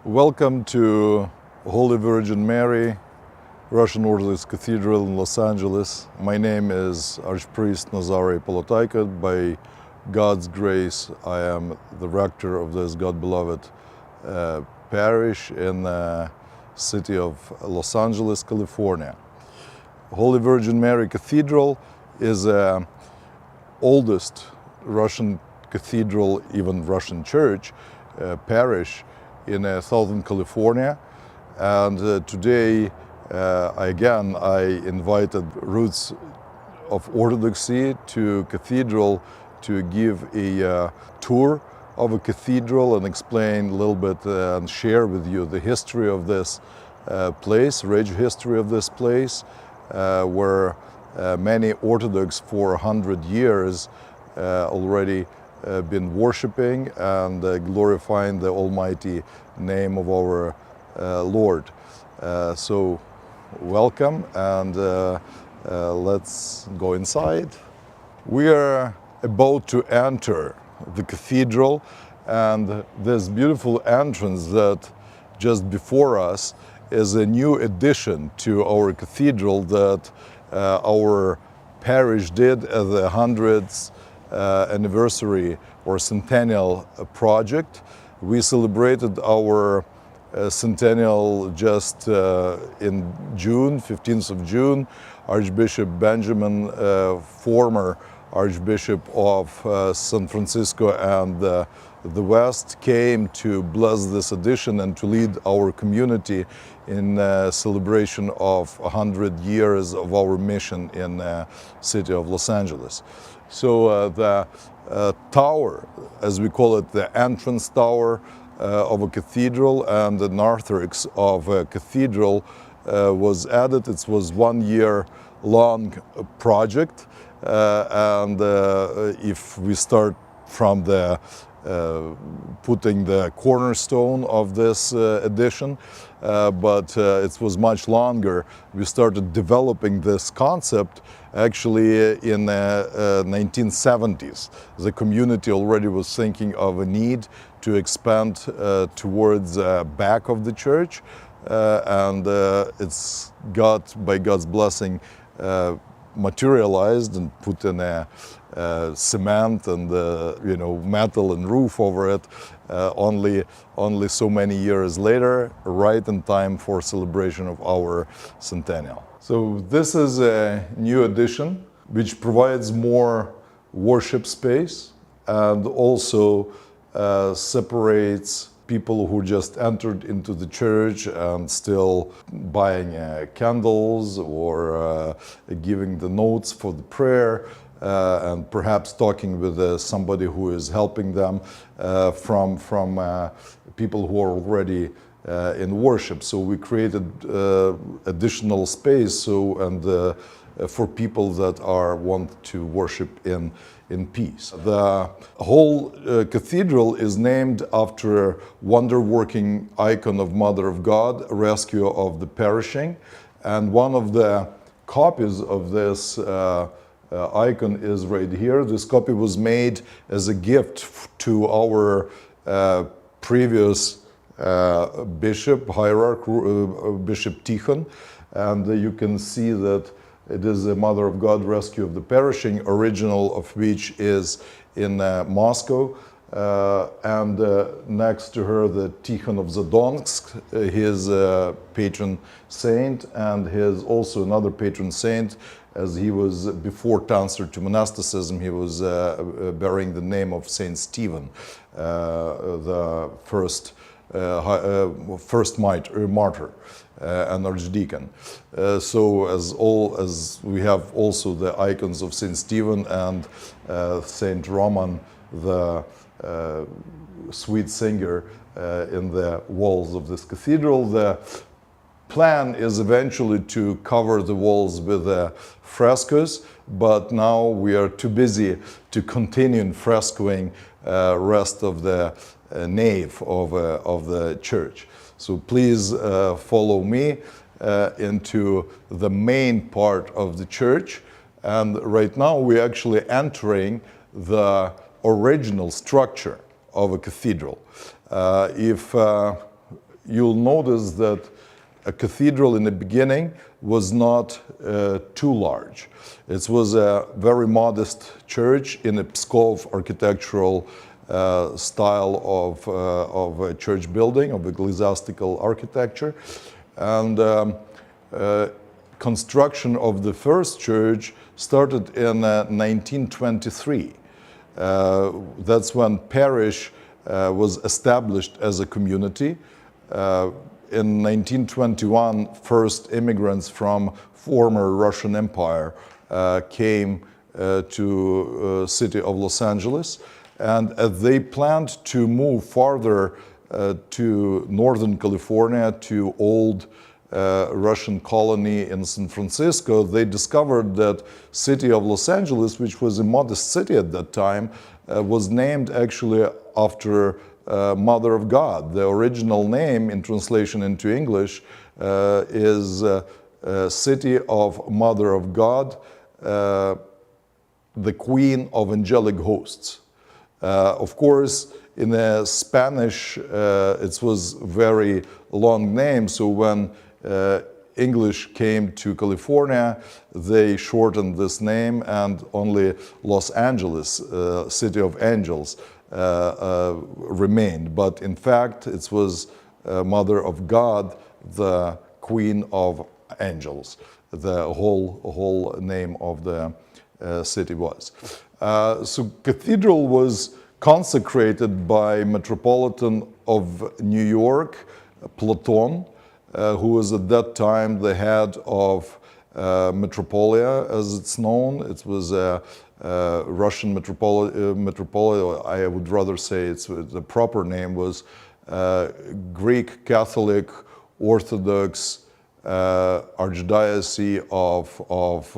Welcome to Holy Virgin Mary, Russian Orthodox Cathedral in Los Angeles. My name is Archpriest Nazari. By God's grace, I am the rector of this God-beloved parish in the city of Los Angeles, California. Holy Virgin Mary Cathedral is the oldest Russian cathedral, even Russian church, parish in Southern California. And today, I invited Roots of Orthodoxy to Cathedral to give a tour of a cathedral and explain a little bit and share with you the history of this place, rich history of this place, where many Orthodox for 100 years already been worshiping and glorifying the almighty name of our Lord. So welcome, and let's go inside. We are about to enter the cathedral, and this beautiful entrance that just before us is a new addition to our cathedral that our parish did as the 100th anniversary or centennial project. We celebrated our centennial just in June, 15th of June. Archbishop Benjamin, former Archbishop of San Francisco and the West, came to bless this addition and to lead our community in celebration of 100 years of our mission in the city of Los Angeles. So the tower, as we call it, the entrance tower of a cathedral and the narthex of a cathedral was added. It was 1 year long project, and if we start from the putting the cornerstone of this addition, but it was much longer. We started developing this concept actually in the 1970s. The community already was thinking of a need to expand towards the back of the church, and it's by God's blessing, materialized and put in a cement and metal and roof over it only so many years later, right in time for celebration of our centennial. So this is a new addition which provides more worship space and also separates people who just entered into the church and still buying candles or giving the notes for the prayer and perhaps talking with somebody who is helping them from people who are already in worship. So we created additional space for people that want to worship in peace. The whole cathedral is named after a wonder-working icon of Mother of God, rescue of the perishing. And one of the copies of this icon is right here. This copy was made as a gift to our previous bishop, hierarch, Bishop Tikhon. And you can see that it is a Mother of God rescue of the perishing, original of which is in Moscow. And next to her, the Tikhon of Zadonsk, his patron saint, and his also another patron saint, as he was, before transfer to monasticism, he was bearing the name of Saint Stephen, the first martyr and archdeacon. So as we have also the icons of Saint Stephen and Saint Roman, the sweet singer, in the walls of this cathedral. The plan is eventually to cover the walls with frescoes, but now we are too busy to continue frescoing rest of the nave of the church. So please follow me into the main part of the church. And right now we're actually entering the original structure of a cathedral. If you'll notice that a cathedral in the beginning was not too large. It was a very modest church in a Pskov architectural style of a church building, of ecclesiastical architecture. And construction of the first church started in 1923. That's when Parish was established as a community. In 1921, first immigrants from former Russian Empire came to city of Los Angeles, and they planned to move farther to Northern California, to old Russian colony in San Francisco. They discovered that city of Los Angeles, which was a modest city at that time, was named actually after Mother of God. The original name in translation into English is City of Mother of God, the Queen of Angelic Hosts. Of course, in Spanish, it was very long name, so when English came to California, they shortened this name, and only Los Angeles, City of Angels, remained. But in fact, it was Mother of God, the Queen of Angels. The whole name of the city was. So cathedral was consecrated by Metropolitan of New York, Platon, who was at that time the head of Metropolia, as it's known. It was a Russian metropolia. I would rather say the proper name was Greek Catholic Orthodox Archdiocese of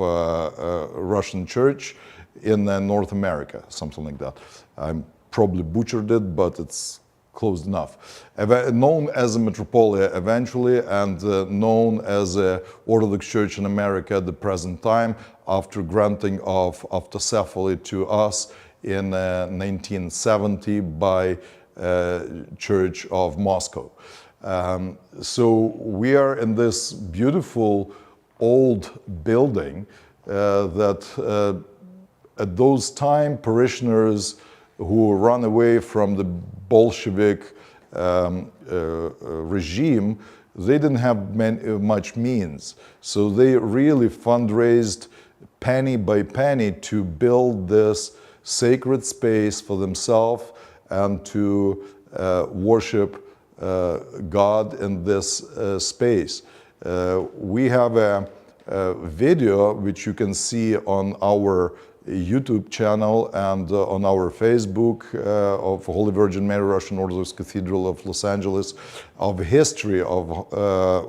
Russian Church in North America, something like that. I probably butchered it, but it's close enough. Known as a metropolia eventually, and known as a Orthodox Church in America at the present time, after granting of autocephaly to us in 1970 by Church of Moscow. So we are in this beautiful old building that at those time parishioners who ran away from the Bolshevik regime, they didn't have much means. So they really fundraised penny by penny to build this sacred space for themselves and to worship God in this space. We have a video which you can see on our YouTube channel and on our Facebook of Holy Virgin Mary Russian Orthodox Cathedral of Los Angeles, of history of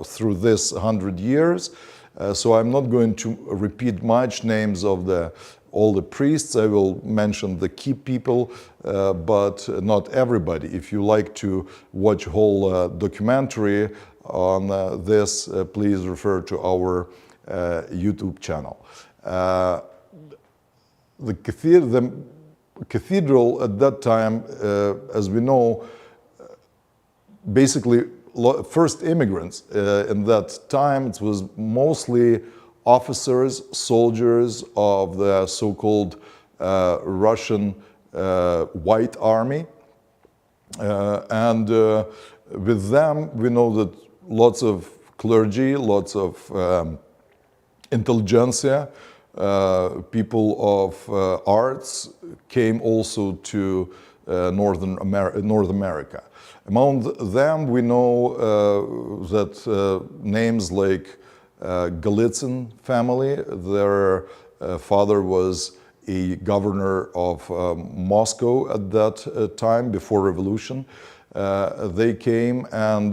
through this 100 years. So I'm not going to repeat much names of all the priests. I will mention the key people, but not everybody. If you like to watch a whole documentary on this, please refer to our YouTube channel. The cathedral at that time, as we know, basically first immigrants in that time, it was mostly officers, soldiers of the so-called Russian White Army. And with them, we know that lots of clergy, lots of intelligentsia, people of arts came also to North America. Among them, we know that names like Golitsyn family, their father was a governor of Moscow at that time, before revolution. They came, and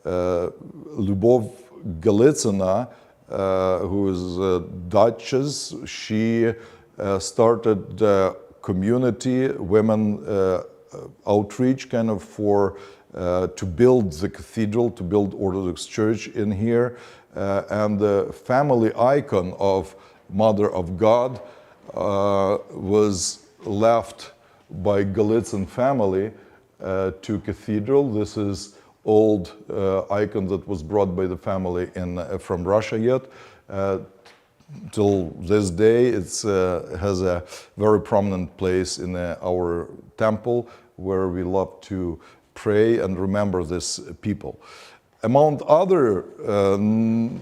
Lyubov Golitsyna, who is a Duchess, she started a community, women outreach kind of for to build the cathedral, to build Orthodox Church in here. And the family icon of Mother of God was left by Golitsyn family to cathedral. This is old icon that was brought by the family from Russia yet. Till this day, it has a very prominent place in our temple, where we love to pray and remember these people. Among other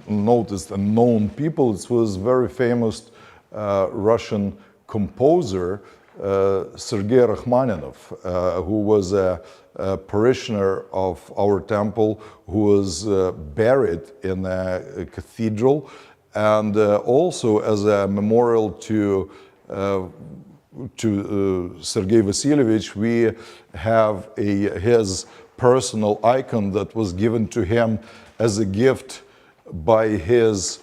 noticed and known people, it was very famous Russian composer Sergei Rachmaninoff, who was a parishioner of our temple, who was buried in a cathedral. And also, as a memorial to Sergei Vasilyevich, we have his personal icon that was given to him as a gift by his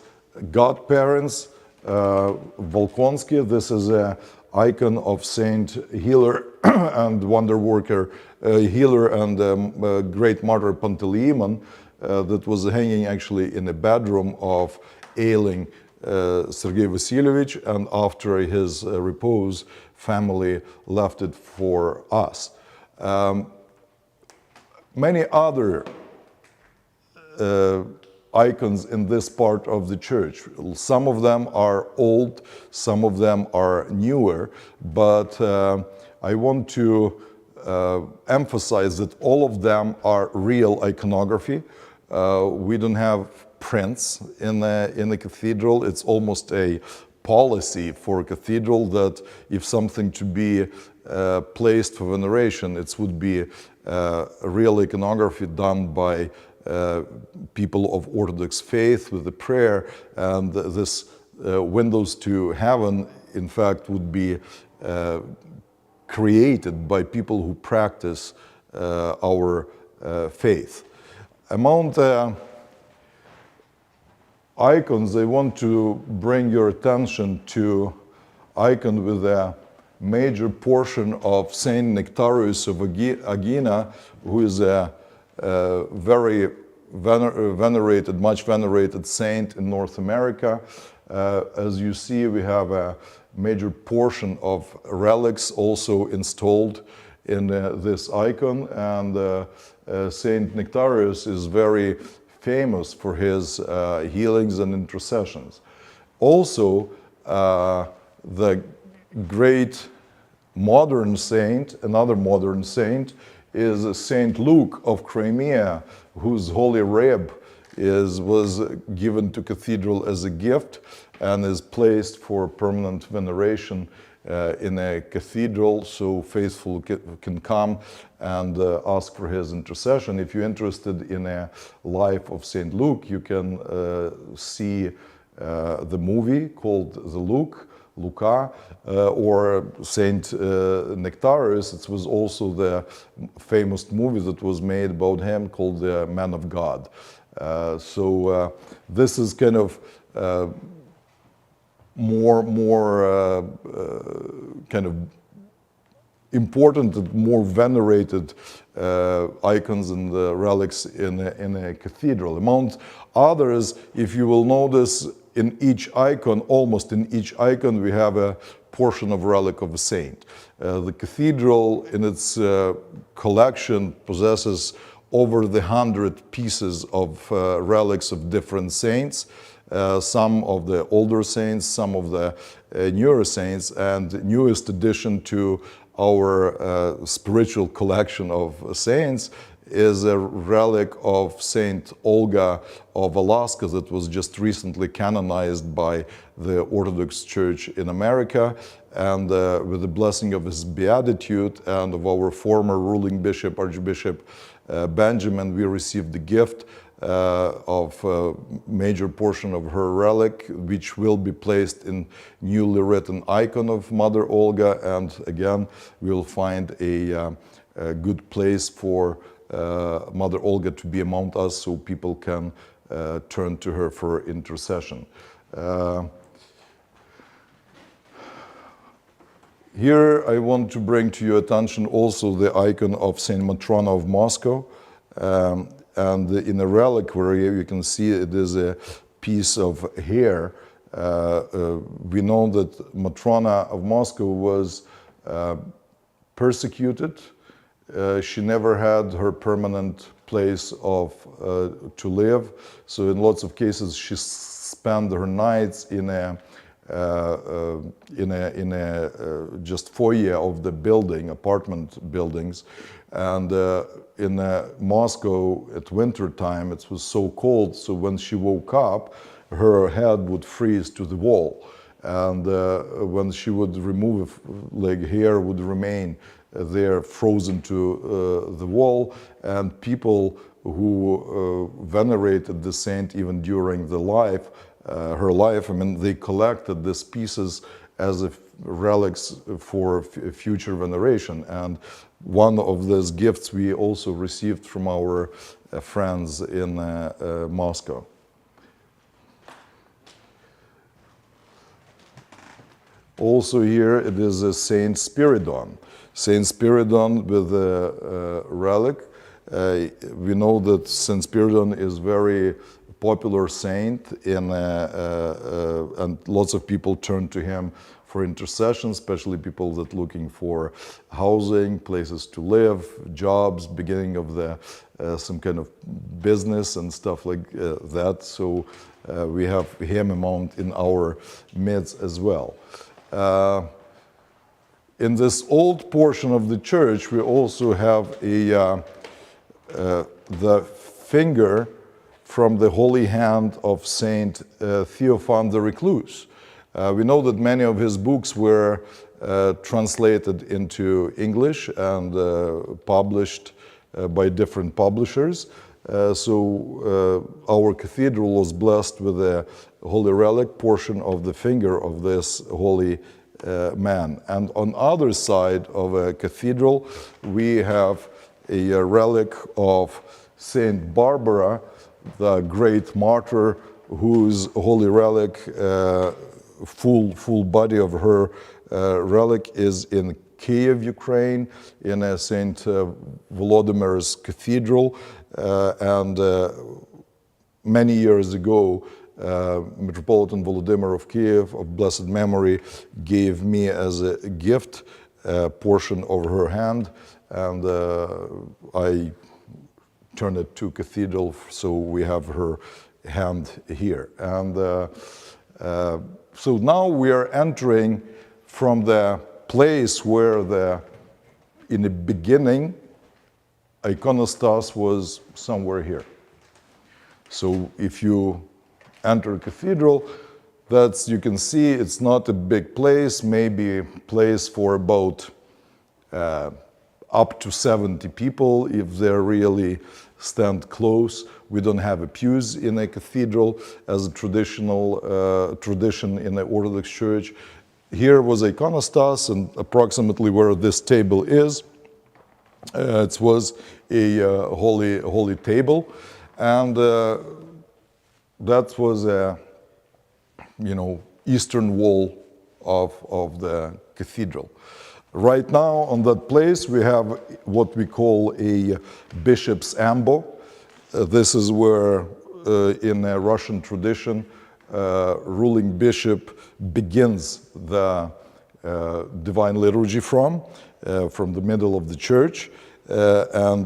godparents, Volkonsky. This is an icon of Saint Healer and Wonder Worker, Healer and Great Martyr Panteleimon, that was hanging actually in the bedroom of ailing Sergei Vasilyevich, and after his repose, family left it for us. Many other icons in this part of the church. Some of them are old, some of them are newer, but I want to emphasize that all of them are real iconography. We don't have prints in the cathedral. It's almost a policy for a cathedral that if something to be placed for veneration, it would be a real iconography done by people of Orthodox faith with the prayer, and this windows to heaven, in fact, would be created by people who practice our faith. Among the icons, I want to bring your attention to icon with a major portion of Saint Nectarius of Agena, who is a very venerated, much venerated saint in North America. As you see, we have a major portion of relics also installed in this icon, and Saint Nectarius is very famous for his healings and intercessions. Also, the great modern saint, another modern saint, is Saint Luke of Crimea, whose holy rib was given to cathedral as a gift and is placed for permanent veneration in a cathedral, so faithful can come and ask for his intercession. If you're interested in a life of Saint Luke, you can see the movie called The Luca, or Saint Nectarius. It was also the famous movie that was made about him called The Man of God. So this is kind of more kind of important and more venerated icons and relics in a cathedral. Among others, if you will notice, in each icon, almost in each icon, we have a portion of relic of a saint. The cathedral in its collection possesses over 100 pieces of relics of different saints, some of the older saints, some of the newer saints, and newest addition to our spiritual collection of saints is a relic of Saint Olga of Alaska that was just recently canonized by the Orthodox Church in America. And with the blessing of his beatitude and of our former ruling bishop, Archbishop Benjamin, we received the gift of a major portion of her relic, which will be placed in newly written icon of Mother Olga. And again, we will find a good place for Mother Olga to be among us, so people can turn to her for intercession. Here I want to bring to your attention also the icon of Saint Matrona of Moscow. And in a reliquary, you can see it is a piece of hair. We know that Matrona of Moscow was persecuted. She never had her permanent place of to live. So in lots of cases, she spent her nights in a just foyer of the building, apartment buildings. And in Moscow at winter time, it was so cold, so when she woke up, her head would freeze to the wall. And when she would remove, like, hair would remain there frozen to the wall. And people who venerated the saint even during the life, her life, I mean, they collected these pieces as if relics for future veneration. And one of those gifts we also received from our friends in Moscow. Also here it is a Saint Spiridon. Saint Spiridon with a relic. We know that Saint Spiridon is very popular saint and lots of people turn to him for intercession, especially people that looking for housing, places to live, jobs, beginning of the some kind of business and stuff like that. So we have him among in our midst as well. In this old portion of the church, we also have the finger from the holy hand of Saint Theophan the Recluse. We know that many of his books were translated into English and published by different publishers. So our cathedral was blessed with a holy relic portion of the finger of this holy man. And on other side of a cathedral, we have a relic of Saint Barbara, the great martyr, whose holy relic, full body of her relic is in Kiev, Ukraine, in a Saint Volodymyr's cathedral. And many years ago, Metropolitan Volodymyr of Kiev, of blessed memory, gave me as a gift a portion of her hand, and I turned it to cathedral, so we have her hand here. And so now we are entering from the place where in the beginning, iconostas was somewhere here. So if you enter a cathedral, you can see it's not a big place, maybe a place for about up to 70 people if they really stand close. We don't have a pews in a cathedral as a traditional tradition in the Orthodox Church. Here was iconostas, and approximately where this table is, it was a holy table, and that was a eastern wall of the cathedral. Right now on that place we have what we call a bishop's ambo. This is where in a Russian tradition ruling bishop begins the divine liturgy from the middle of the church, and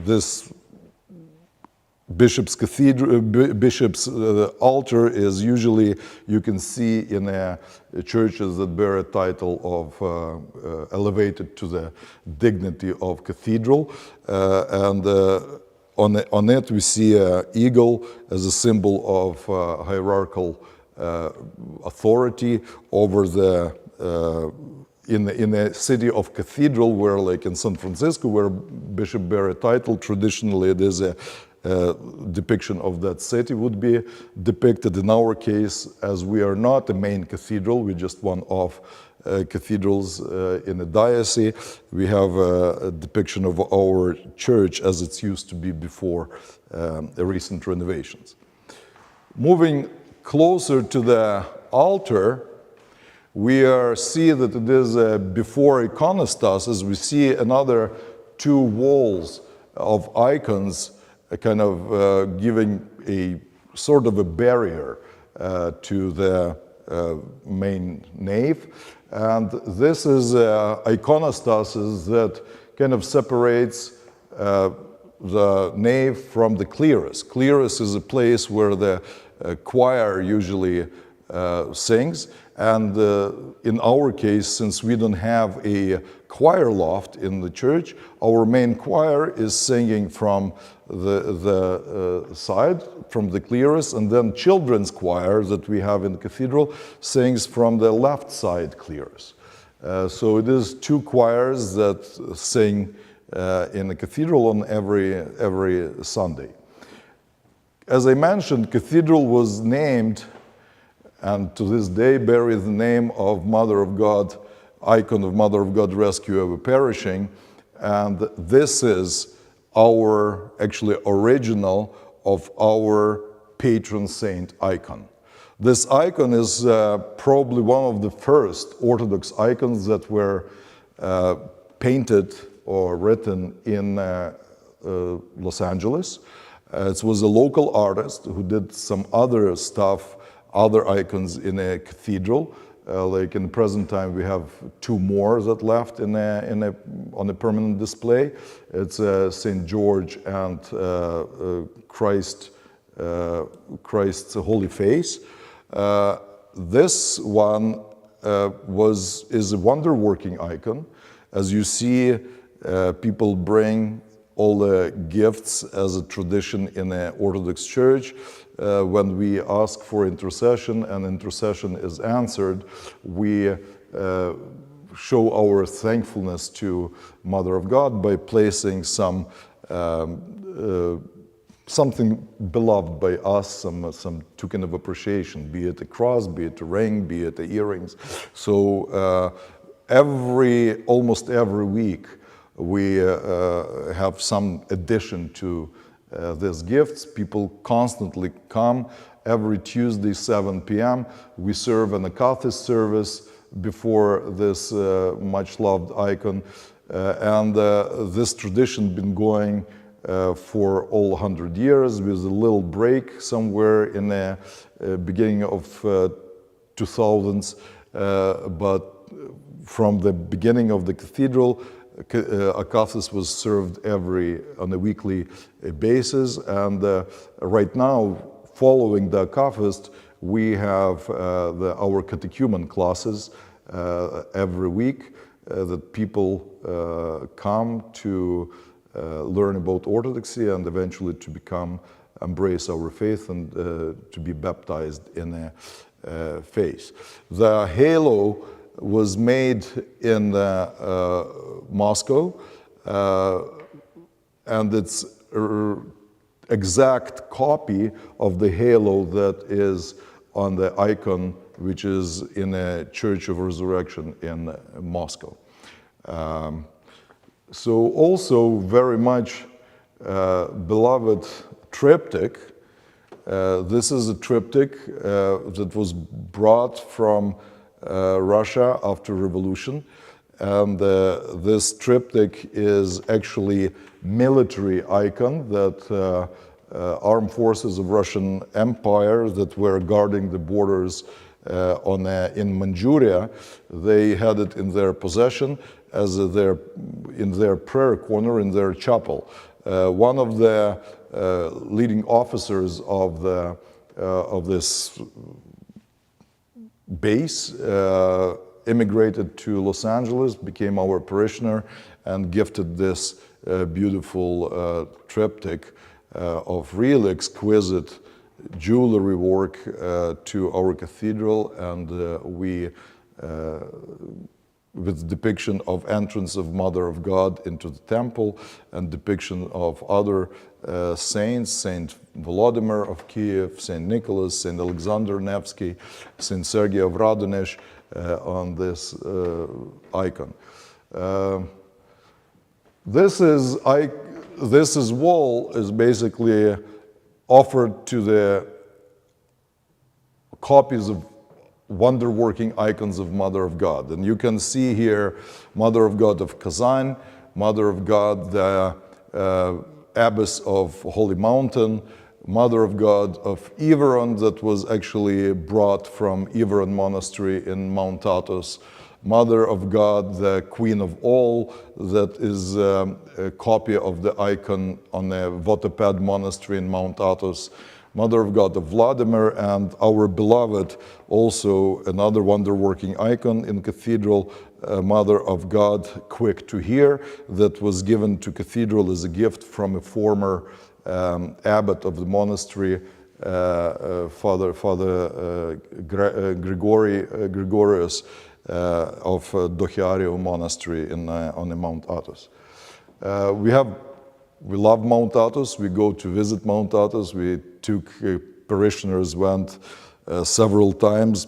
this bishop's altar is usually, you can see in churches that bear a title of elevated to the dignity of cathedral, and on it we see an eagle as a symbol of hierarchical authority over the in a city of cathedral, where, like in San Francisco, where bishop bear a title, traditionally it is a depiction of that city would be depicted. In our case, as we are not a main cathedral, we're just one of cathedrals in a diocese, we have a depiction of our church as it used to be before the recent renovations. Moving closer to the altar, we see that it is before iconostasis. We see another two walls of icons, kind of giving a sort of a barrier to the main nave. And this is iconostasis that kind of separates the nave from the clearus. Clearus is a place where the choir usually sings, and in our case, since we don't have a choir loft in the church, our main choir is singing from the side, from the clearus, and then children's choir that we have in the cathedral sings from the left side clearus. So it is two choirs that sing in the cathedral on every Sunday. As I mentioned, cathedral was named, and to this day bears the name of Mother of God, icon of Mother of God Rescue Ever Perishing, and this is our actually original of our patron saint icon. This icon is probably one of the first Orthodox icons that were painted or written in Los Angeles. It was a local artist who did some other stuff, other icons in a cathedral. Like in the present time, we have two more that left on a permanent display. It's St. George and Christ's Holy Face. This one is a wonder-working icon. As you see, people bring all the gifts as a tradition in the Orthodox Church. When we ask for intercession and intercession is answered, we show our thankfulness to Mother of God by placing some something beloved by us, some token of appreciation, be it a cross, be it a ring, be it the earrings. So almost every week, we have some addition to these gifts. People constantly come. Every Tuesday, 7 p.m., we serve an Athos service before this much-loved icon. And this tradition been going for all 100 years, with a little break somewhere in the beginning of 2000s. But from the beginning of the cathedral, Athos was served on a weekly basis, and right now, following the Athos, we have our catechumen classes every week that people come to learn about Orthodoxy and eventually to embrace our faith and to be baptized in a faith. The halo was made in Moscow, and it's an exact copy of the halo that is on the icon, which is in a Church of Resurrection in Moscow. So also very much beloved triptych. This is a triptych that was brought from Russia after revolution, and this triptych is actually military icon that armed forces of Russian Empire that were guarding the borders in Manchuria, they had it in their possession as in their prayer corner in their chapel. One of the leading officers of this base immigrated to Los Angeles, became our parishioner, and gifted this beautiful triptych of real exquisite jewelry work to our cathedral, and we with depiction of entrance of Mother of God into the temple and depiction of other saints, Saint Volodymyr of Kiev, Saint Nicholas, Saint Alexander Nevsky, Saint Sergei of Radonezh on this icon. This wall is basically offered to the copies of wonder-working icons of Mother of God. And you can see here Mother of God of Kazan, Mother of God, the Abbess of Holy Mountain, Mother of God of Iveron that was actually brought from Iveron Monastery in Mount Athos, Mother of God, the Queen of All, that is a copy of the icon on the Votopad monastery in Mount Athos. Mother of God of Vladimir, and our beloved, also another wonder-working icon in cathedral, Mother of God, quick to hear, that was given to cathedral as a gift from a former abbot of the monastery, Father Gregorius of Dochiario Monastery on the Mount Athos. We love Mount Athos. We go to visit Mount Athos. We took parishioners, went several times,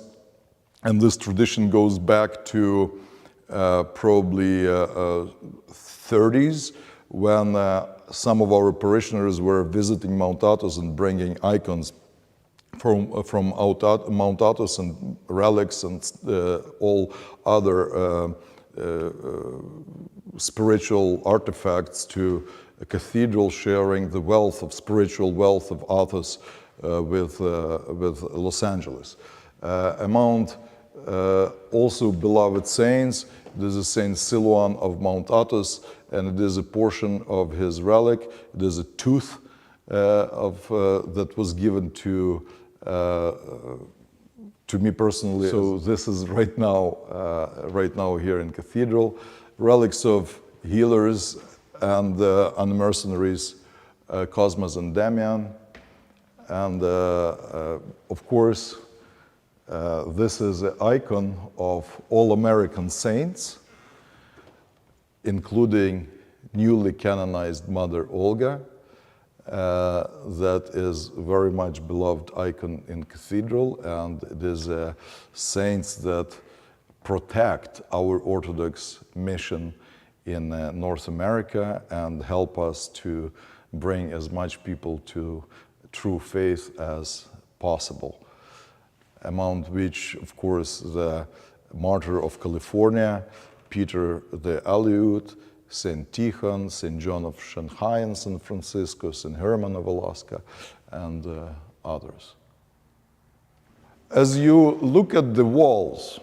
and this tradition goes back to probably 30s, when some of our parishioners were visiting Mount Athos and bringing icons from Mount Athos and relics and all other spiritual artifacts to a cathedral, sharing the wealth of spiritual wealth of Athos with Los Angeles. Among also beloved saints, this is Saint Silouan of Mount Athos, and it is a portion of his relic. It is a tooth that was given to me personally. So this is right now here in cathedral. Relics of healers and mercenaries, Cosmas and Damian. And of course, this is an icon of all American saints, including newly canonized Mother Olga. That is very much beloved icon in cathedral, and it is saints that protect our Orthodox mission in North America and help us to bring as much people to true faith as possible. Among which, of course, the martyr of California, Peter the Aleut, Saint Tikhon, Saint John of Shanghai and San Francisco, Saint Herman of Alaska, and others. As you look at the walls,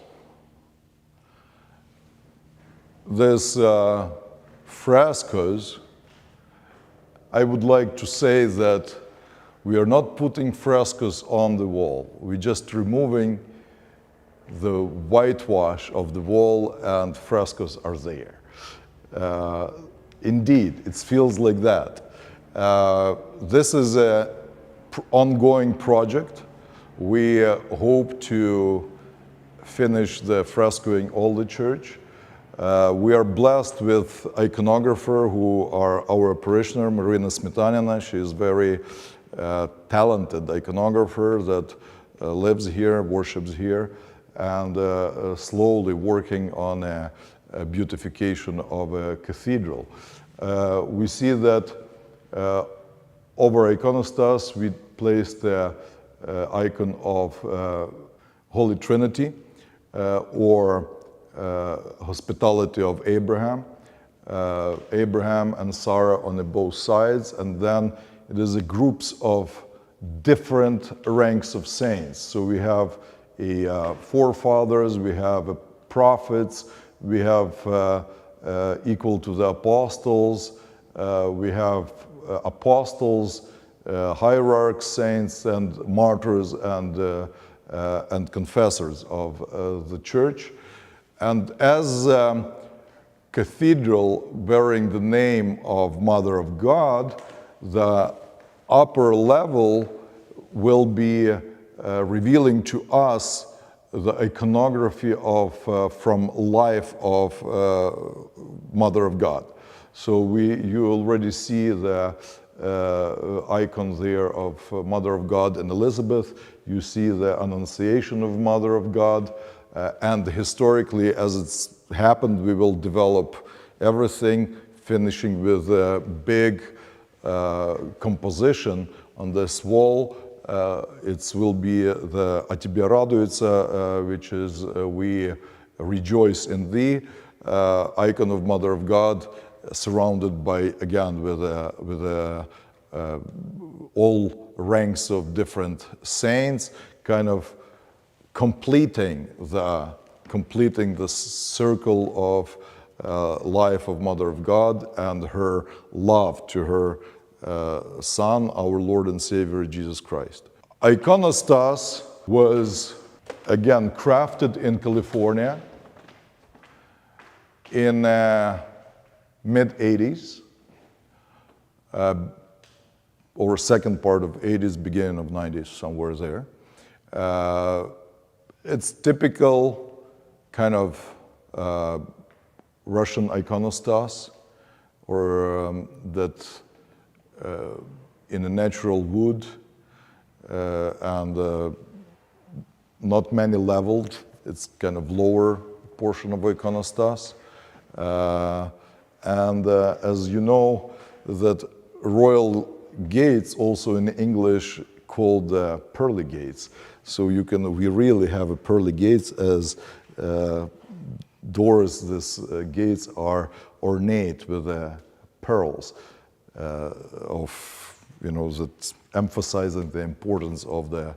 these frescoes, I would like to say that we are not putting frescoes on the wall. We're just removing the whitewash of the wall, and frescoes are there. Indeed, it feels like that. This is an ongoing project. We hope to finish the frescoing all the church. We are blessed with iconographer who are our parishioner, Marina Smetanina. She is very talented iconographer that lives here, worships here, and slowly working on a beautification of a cathedral. We see that over iconostas we placed the icon of Holy Trinity or hospitality of Abraham, Abraham and Sarah on the both sides, and then it is a groups of different ranks of saints. So we have forefathers, we have prophets, we have equal to the apostles, we have apostles, hierarchs, saints, and martyrs, and confessors of the church. And as cathedral bearing the name of Mother of God, the upper level will be revealing to us the iconography of from life of Mother of God. So you already see the icon there of Mother of God and Elizabeth. You see the Annunciation of Mother of God, and historically, as it's happened, we will develop everything, finishing with a big composition on this wall. It will be the "A тебе радуется," which is "We rejoice in thee," icon of Mother of God, surrounded by, again, with all ranks of different saints, kind of completing the completing the circle of life of Mother of God and her love to her Son, our Lord and Savior, Jesus Christ. Iconostas was, again, crafted in California in mid-80s, or second part of 80s, beginning of 90s, somewhere there. It's typical kind of Russian iconostas, or that in a natural wood and not many leveled. It's kind of lower portion of iconostas. As you know, that royal gates, also in English called pearly gates. So we really have a pearly gates as doors. These gates are ornate with pearls that emphasizing the importance of the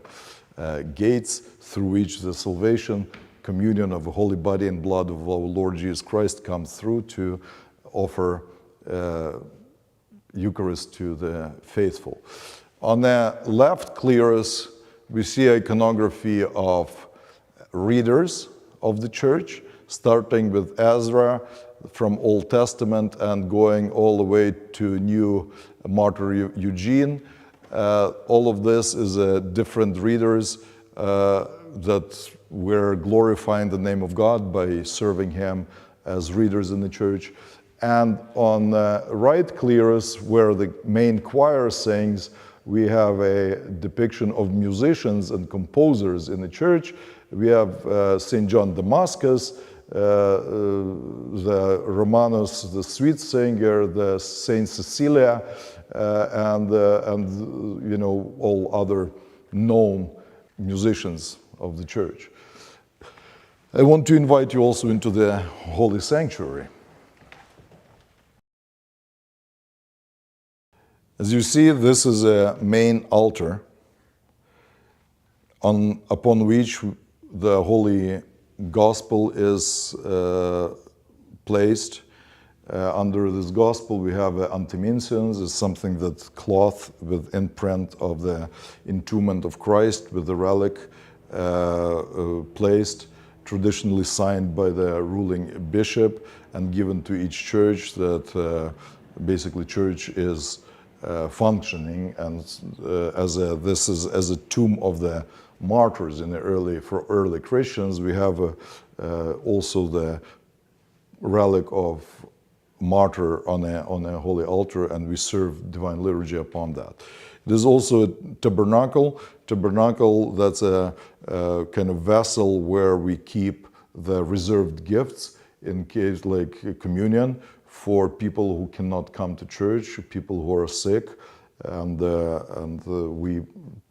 gates through which the salvation, communion of the holy body and blood of our Lord Jesus Christ comes through to offer Eucharist to the faithful. On the left clearus, we see iconography of readers of the church, starting with Ezra from Old Testament and going all the way to new martyr Eugene. All of this is different readers that were glorifying the name of God by serving Him as readers in the church. And on the right clearus, where the main choir sings, we have a depiction of musicians and composers in the church. We have St. John Damascus, the Romanus, the sweet singer, the Saint Cecilia, and all other known musicians of the church. I want to invite you also into the Holy Sanctuary. As you see, this is a main altar upon which the Holy Gospel is placed. Under this Gospel, we have antimincenes. It's something that cloth with imprint of the entombment of Christ with the relic placed, traditionally signed by the ruling bishop and given to each church, that basically church is functioning and this is as a tomb of the martyrs for early Christians. We have also the relic of martyr on a holy altar, and we serve divine liturgy upon that. There's also a tabernacle. Tabernacle, that's a kind of vessel where we keep the reserved gifts in case, like communion, for people who cannot come to church, people who are sick, and we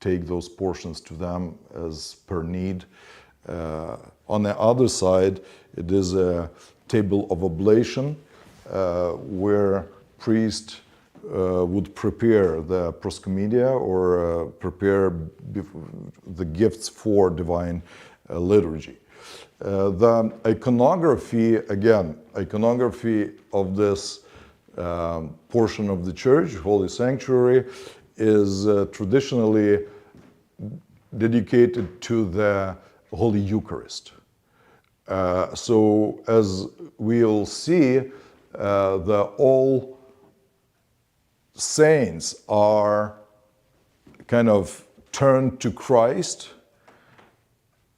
take those portions to them as per need. On the other side, it is a table of oblation, where priest would prepare the proscomedia or prepare the gifts for divine liturgy. The iconography, again, iconography of this portion of the church, Holy Sanctuary, is traditionally dedicated to the Holy Eucharist. So as we'll see, all saints are kind of turned to Christ,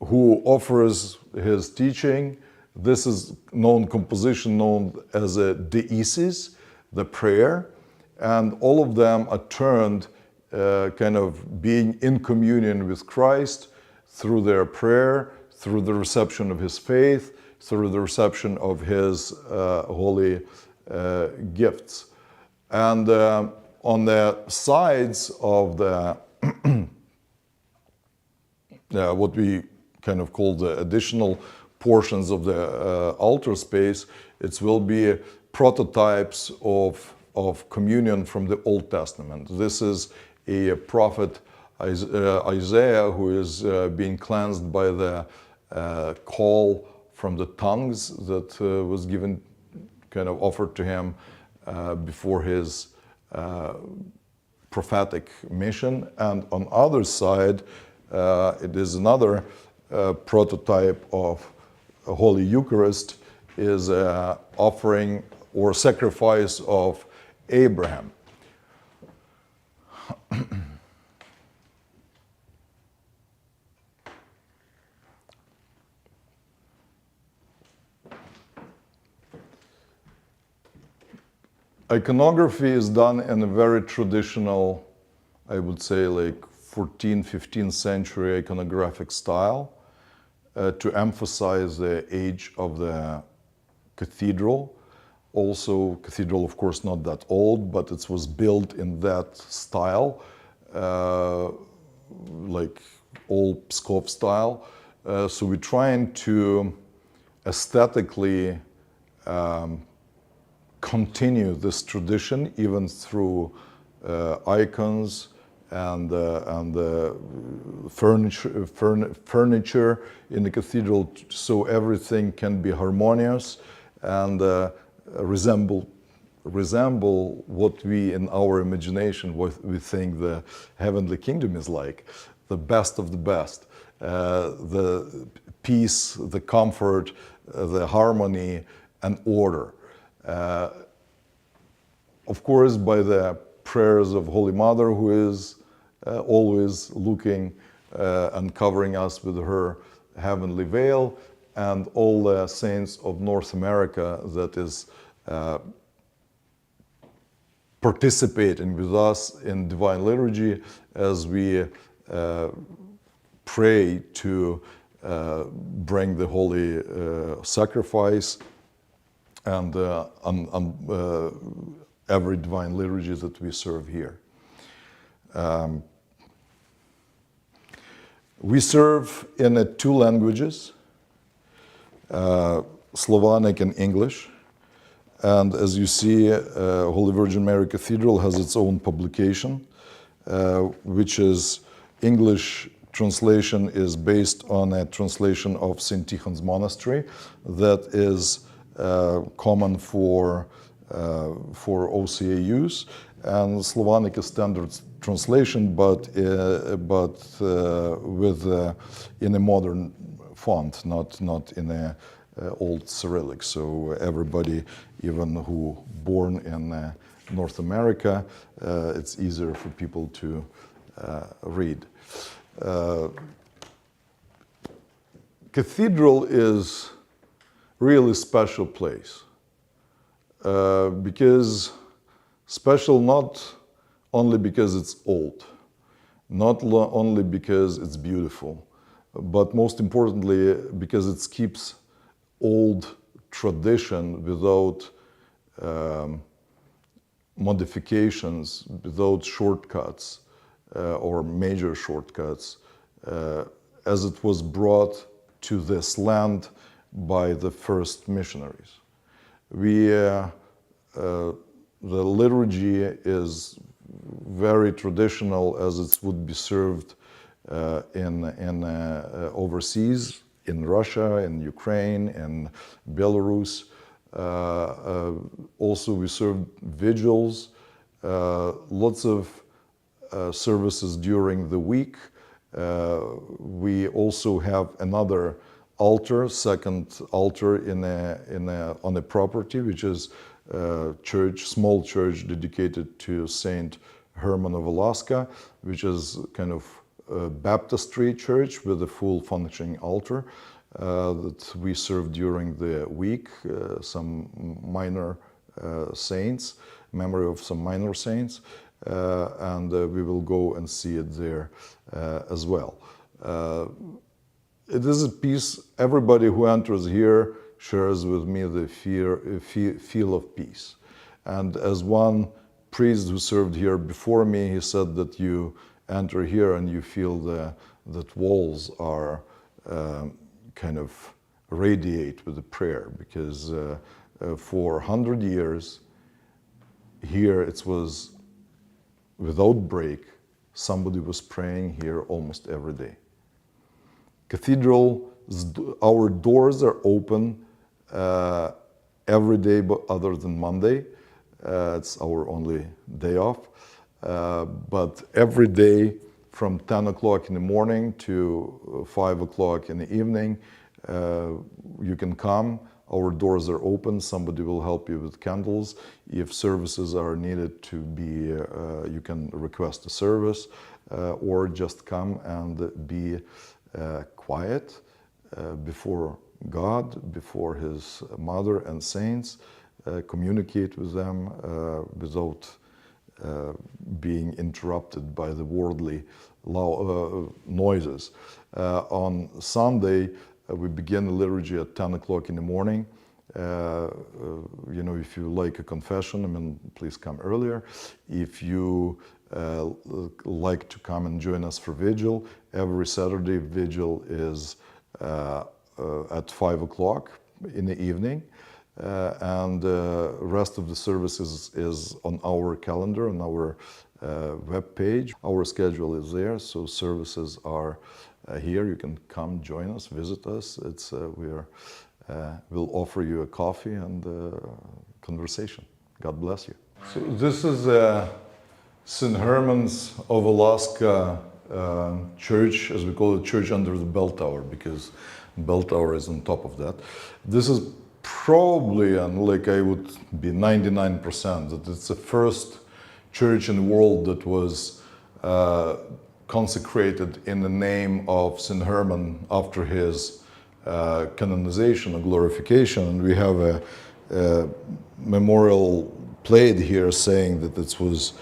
who offers his teaching. This is composition known as a deesis, the prayer, and all of them are turned kind of being in communion with Christ through their prayer, through the reception of his faith, through the reception of his holy gifts. And on the sides of the what we kind of call the additional portions of the altar space, it will be prototypes of communion from the Old Testament. This is a prophet Isaiah who is being cleansed by the call from the tongues that was given, kind of offered to him before his prophetic mission. And on other side, it is another prototype of a Holy Eucharist, is offering or sacrifice of Abraham. Iconography is done in a very traditional, I would say like 14th, 15th century iconographic style to emphasize the age of the cathedral. Also, cathedral, of course, not that old, but it was built in that style, like old Pskov style. So we're trying to aesthetically continue this tradition even through icons and furniture in the cathedral, so everything can be harmonious and resemble what we in our imagination, what we think the heavenly kingdom is like, the best of the best, the peace, the comfort, the harmony and order. Of course, by the prayers of Holy Mother, who is always looking and covering us with her heavenly veil, and all the saints of North America that is participating with us in Divine Liturgy as we pray to bring the Holy Sacrifice and every Divine Liturgy that we serve here. We serve in 2 languages, Slavonic and English. And as you see, Holy Virgin Mary Cathedral has its own publication, which is English translation is based on a translation of St. Tikhon's Monastery that is common for OCA use, and Slavonic is standard translation, but with in a modern font, not in a old Cyrillic. So everybody, even who born in North America, it's easier for people to read. Cathedral is really special place. Because special not only because it's old, not only because it's beautiful, but most importantly because it keeps old tradition without modifications, without shortcuts or major shortcuts, as it was brought to this land by the first missionaries. The liturgy is very traditional as it would be served in overseas, in Russia, in Ukraine, in Belarus. Also we serve vigils, lots of services during the week. We also have another altar, second altar on a property, which is a church, small church dedicated to Saint Herman of Alaska, which is kind of a baptistry church with a full functioning altar that we serve during the week, some minor saints, memory of some minor saints, and we will go and see it there as well. It is a piece, everybody who enters here shares with me the feel of peace. And as one priest who served here before me, he said that you enter here and you feel that walls are kind of radiate with the prayer, because for 100 years here it was without break, somebody was praying here almost every day. Cathedral, our doors are open every day but other than Monday. It's our only day off. But every day from 10 o'clock in the morning to 5 o'clock in the evening, you can come. Our doors are open. Somebody will help you with candles. If services are needed to be, you can request a service or just come and be quiet before God, before His Mother and saints, communicate with them without being interrupted by the worldly noises. On Sunday, we begin the liturgy at 10 o'clock in the morning. You know, if you like a confession, I mean, please come earlier. If you like to come and join us for vigil, every Saturday vigil is at 5 o'clock in the evening. And the rest of the services is on our calendar, on our web page. Our schedule is there, so services are here. You can come join us, visit us. It's we'll offer you a coffee and conversation. God bless you. So this is St. Herman's of Alaska church, as we call it, church under the bell tower, because bell tower is on top of that. This is probably, and like I would be 99%, that it's the first church in the world that was consecrated in the name of St. Herman after his canonization or glorification. And we have a memorial plate here saying that it was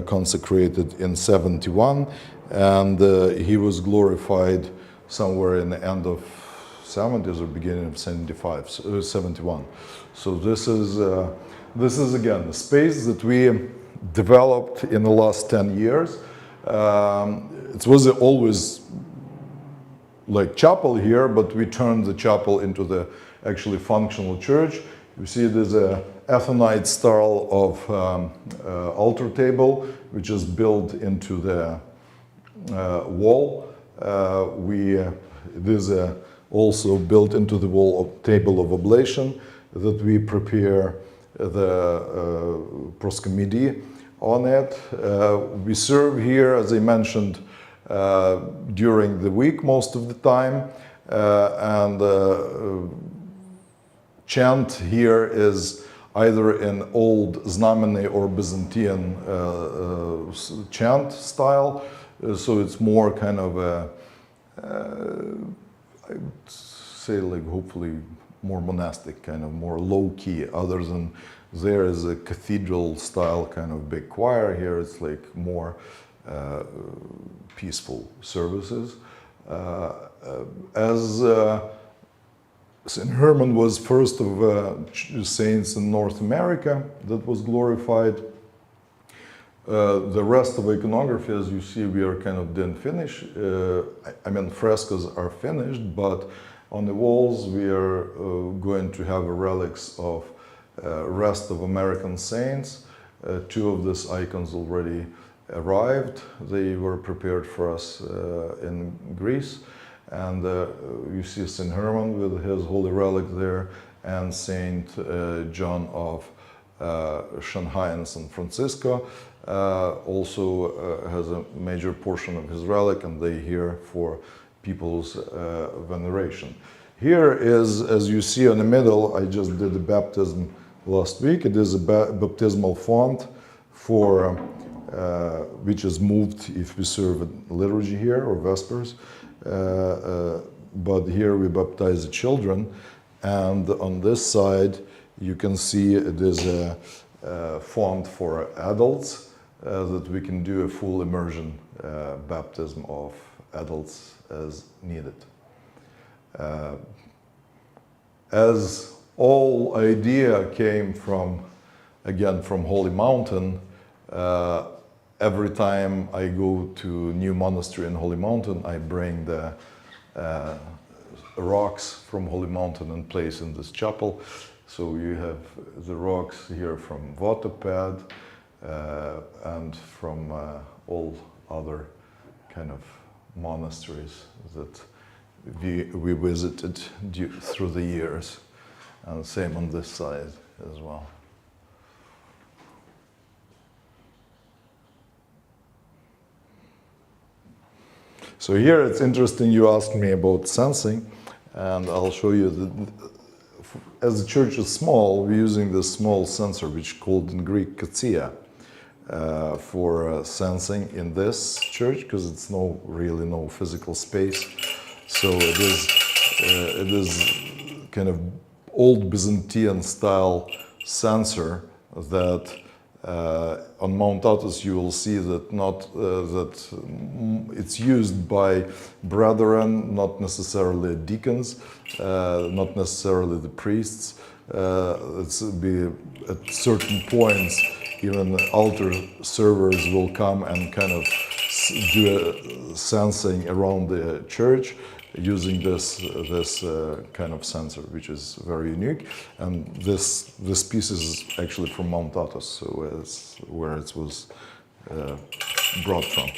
consecrated in 71, and he was glorified somewhere in the end of 70s or beginning of 71. So this is again a space that we developed in the last 10 years. It was always like chapel here, but we turned the chapel into the actually functional church. You see there's a Athonite style of altar table, which is built into the wall. There's also built into the wall of table of oblation that we prepare the proscomidi on it. We serve here, as I mentioned, during the week most of the time, and chant here is either in old Znameny or Byzantine chant style, so it's more kind of a I would say, like, hopefully more monastic, kind of more low-key, other than there is a cathedral style kind of big choir. Here it's like more peaceful services. As St. Herman was first of saints in North America that was glorified. The rest of iconography, as you see, we are kind of didn't finish. I mean, frescoes are finished, but on the walls we are going to have relics of rest of American saints. Two of these icons already arrived. They were prepared for us in Greece. And you see St. Herman with his holy relic there, and St. John of Shanghai and San Francisco also has a major portion of his relic, and they here for people's veneration. Here is, as you see in the middle, I just did the baptism last week. It is a baptismal font for which is moved if we serve a liturgy here or Vespers. But here we baptize the children, and on this side you can see it is a font for adults that we can do a full immersion baptism of adults as needed. As all idea came from, again, from Holy Mountain, every time I go to new monastery in Holy Mountain, I bring the rocks from Holy Mountain and place in this chapel. So you have the rocks here from Vatopad and from all other kind of monasteries that we visited through the years. And same on this side as well. So here it's interesting you asked me about sensing, and I'll show you that as the church is small, we're using this small sensor, which is called in Greek katia, for sensing in this church, because it's really no physical space. So it is kind of old Byzantine style sensor that on Mount Athos you will see that it's used by brethren, not necessarily deacons, not necessarily the priests. It's be at certain points even altar servers will come and kind of do a sensing around the church using this kind of sensor, which is very unique. And this piece is actually from Mount Athos, so it's where it was brought from.